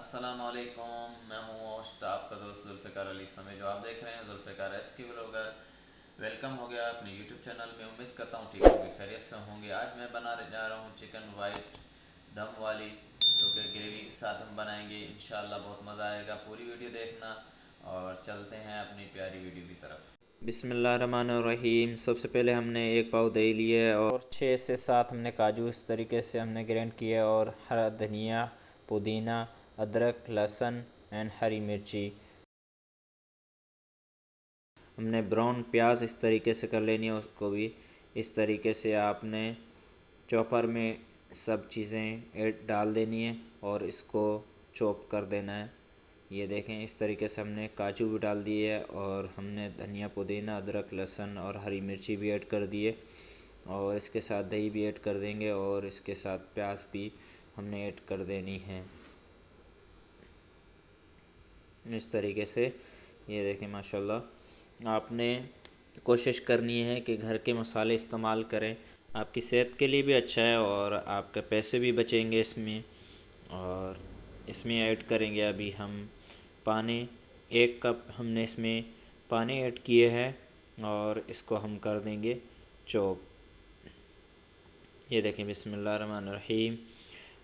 अस्सलामुअलैकुम, मैं हूँ होस्ट आपका दोस्त जुल्फ़िकार अली समय, जो आप देख रहे हैं जुल्फ़िकार एसके व्लॉगर। वेलकम हो गया अपने यूट्यूब चैनल में। उम्मीद करता हूँ ठीक होंगे, खैरियत से होंगे। आज मैं बनाने जा रहा हूँ चिकन वाइट दम वाली, जो कि ग्रेवी के साथ हम बनाएंगे। इंशाल्लाह बहुत मज़ा आएगा, पूरी वीडियो देखना। और चलते हैं अपनी प्यारी वीडियो की तरफ। बिस्मिल्लाहिर्रहमानिर्रहीम। सबसे पहले हमने एक पाव दही लिए और 6 से 7 हमने काजू इस तरीके से हमने ग्राइंड किए, और हरा धनिया, पुदीना, अदरक, लहसुन एंड हरी मिर्ची। हमने ब्राउन प्याज इस तरीके से कर लेनी है, उसको भी इस तरीके से आपने चॉपर में सब चीज़ें डाल देनी है और इसको चॉप कर देना है। ये देखें, इस तरीके से हमने काजू भी डाल दिए है, और हमने धनिया, पुदीना, अदरक, लहसुन और हरी मिर्ची भी ऐड कर दिए, और इसके साथ दही भी ऐड कर देंगे, और इसके साथ प्याज भी हमने ऐड कर देनी है इस तरीके से। ये देखें, माशाल्लाह आपने कोशिश करनी है कि घर के मसाले इस्तेमाल करें, आपकी सेहत के लिए भी अच्छा है और आपके पैसे भी बचेंगे इसमें। और इसमें ऐड करेंगे अभी हम पानी। 1 कप हमने इसमें पानी ऐड किए हैं, और इसको हम कर देंगे चॉप। ये देखें, बिस्मिल्लाहिर्रहमानिर्रहीम।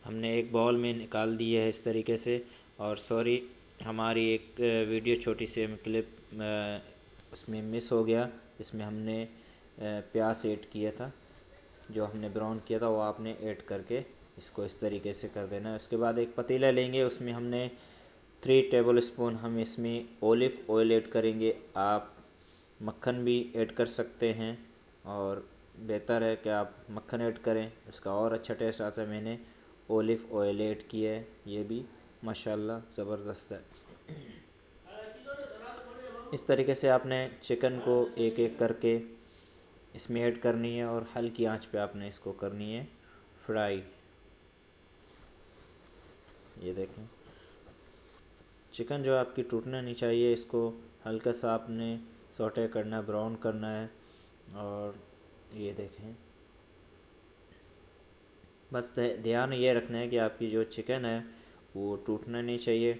हमने एक बाउल में निकाल दिया है इस तरीके से। और सॉरी, हमारी एक वीडियो छोटी सी क्लिप उसमें मिस हो गया, इसमें हमने प्याज ऐड किया था, जो हमने ब्राउन किया था वो आपने ऐड करके इसको इस तरीके से कर देना है। उसके बाद एक पतीला लेंगे, उसमें हमने 3 टेबल स्पून हम इसमें ओलिव ऑयल ऐड करेंगे। आप मक्खन भी ऐड कर सकते हैं, और बेहतर है कि आप मक्खन ऐड करें, उसका और अच्छा टेस्ट आता है। मैंने ओलिव ऑयल ऐड किया है, ये भी माशाल्लाह ज़बरदस्त है। इस तरीके से आपने चिकन को एक एक करके इसमें ऐड करनी है, और हल्की आंच पे आपने इसको करनी है फ्राई। ये देखें, चिकन जो आपकी टूटना नहीं चाहिए, इसको हल्का सा आपने सौटे करना है, ब्राउन करना है। और ये देखें, बस ध्यान ये रखना है कि आपकी जो चिकन है वो टूटना नहीं चाहिए।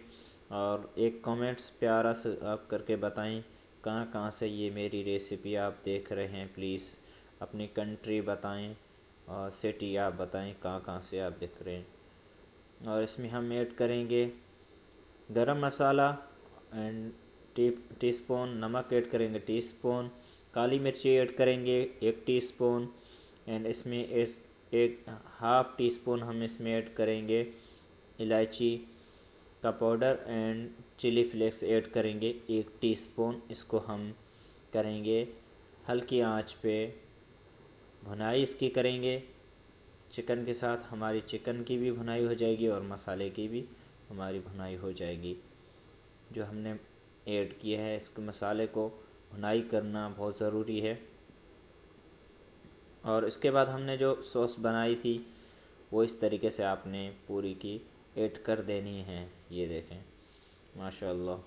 और एक कमेंट्स प्यारा सा आप करके बताएं कहाँ कहाँ से ये मेरी रेसिपी आप देख रहे हैं। प्लीज़ अपनी कंट्री बताएं, और सिटी आप बताएं कहाँ कहाँ से आप देख रहे हैं। और इसमें हम ऐड करेंगे गरम मसाला एंड टीस्पून नमक ऐड करेंगे, टीस्पून काली मिर्ची ऐड करेंगे 1 टीस्पून। एंड इसमें एक हाफ़ टी स्पून हम इसमें ऐड करेंगे इलायची का powder, and chilli flakes add करेंगे 1 टीस्पून। इसको हम करेंगे हल्की आंच पे भुनाई इसकी करेंगे चिकन के साथ। हमारी चिकन की भी भुनाई हो जाएगी और मसाले की भी हमारी भुनाई हो जाएगी। जो हमने ऐड किया है, इस मसाले को भुनाई करना बहुत ज़रूरी है। और इसके बाद हमने जो सॉस बनाई थी वो इस तरीके से आपने पूरी की ऐड कर देनी है। ये देखें, माशाल्लाह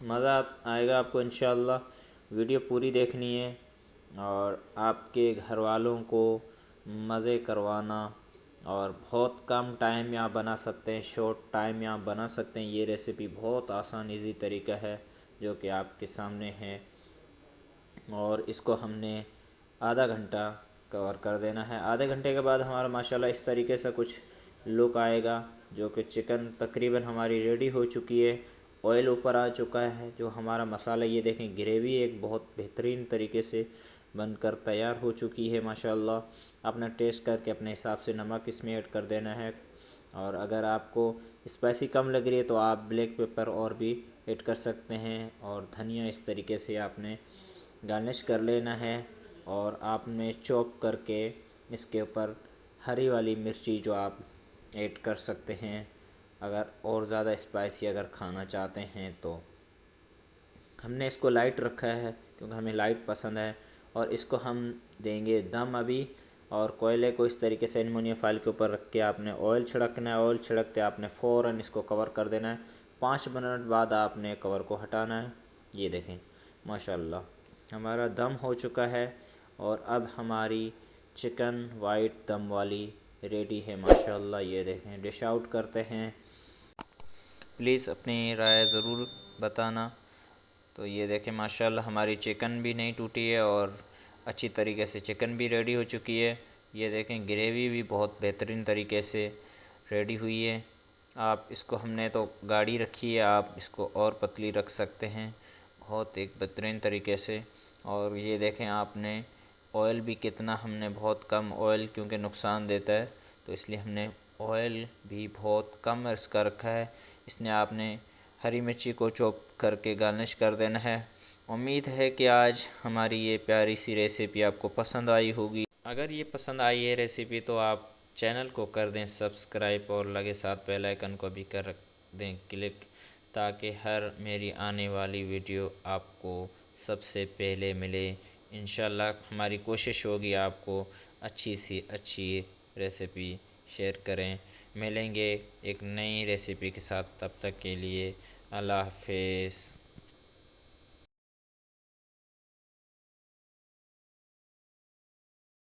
मज़ा आएगा आपको इंशाल्लाह। वीडियो पूरी देखनी है, और आपके घर वालों को मज़े करवाना। और बहुत कम टाइम में आप बना सकते हैं, शॉर्ट टाइम में आप बना सकते हैं। ये रेसिपी बहुत आसान इजी तरीका है जो कि आपके सामने है। और इसको हमने आधा घंटा कवर कर देना है। आधे घंटे के बाद हमारा माशाल्लाह इस तरीके से कुछ लुक आएगा, जो कि चिकन तकरीबन हमारी रेडी हो चुकी है। ऑयल ऊपर आ चुका है। जो हमारा मसाला, ये देखें, ग्रेवी एक बहुत बेहतरीन तरीके से बनकर तैयार हो चुकी है माशाल्लाह। अपना टेस्ट करके अपने हिसाब से नमक इसमें ऐड कर देना है। और अगर आपको स्पाइसी कम लग रही है तो आप ब्लैक पेपर और भी ऐड कर सकते हैं। और धनिया इस तरीके से आपने गार्निश कर लेना है। और आपने चॉप करके इसके ऊपर हरी वाली मिर्ची जो आप ऐड कर सकते हैं, अगर और ज़्यादा स्पाइसी अगर खाना चाहते हैं तो। हमने इसको लाइट रखा है क्योंकि हमें लाइट पसंद है। और इसको हम देंगे दम अभी। और कोयले को इस तरीके से एल्युमिनियम फाइल के ऊपर रख के आपने ऑयल छिड़कना है। ऑयल छिड़कते आपने फ़ौरन इसको कवर कर देना है। 5 मिनट बाद आपने कवर को हटाना है। ये देखें, माशाल्लाह हमारा दम हो चुका है, और अब हमारी चिकन वाइट दम वाली रेडी है माशाल्लाह। ये देखें, डिश आउट करते हैं। प्लीज़ अपनी राय ज़रूर बताना। तो ये देखें माशाल्लाह हमारी चिकन भी नहीं टूटी है और अच्छी तरीके से चिकन भी रेडी हो चुकी है। ये देखें ग्रेवी भी बहुत बेहतरीन तरीके से रेडी हुई है। आप इसको, हमने तो गाढ़ी रखी है, आप इसको और पतली रख सकते हैं बहुत एक बेहतरीन तरीके से। और ये देखें आपने ऑयल भी कितना, हमने बहुत कम ऑयल, क्योंकि नुकसान देता है तो इसलिए हमने ऑयल भी बहुत कम इसका रखा है। इसने आपने हरी मिर्ची को चॉप करके गार्निश कर देना है। उम्मीद है कि आज हमारी ये प्यारी सी रेसिपी आपको पसंद आई होगी। अगर ये पसंद आई है रेसिपी तो आप चैनल को कर दें सब्सक्राइब और लगे साथ बेल आइकन को भी कर दें क्लिक, ताकि हर मेरी आने वाली वीडियो आपको सबसे पहले मिले। इंशाल्लाह हमारी कोशिश होगी आपको अच्छी सी अच्छी रेसिपी शेयर करें। मिलेंगे एक नई रेसिपी के साथ, तब तक के लिए अल्लाह हाफिज़।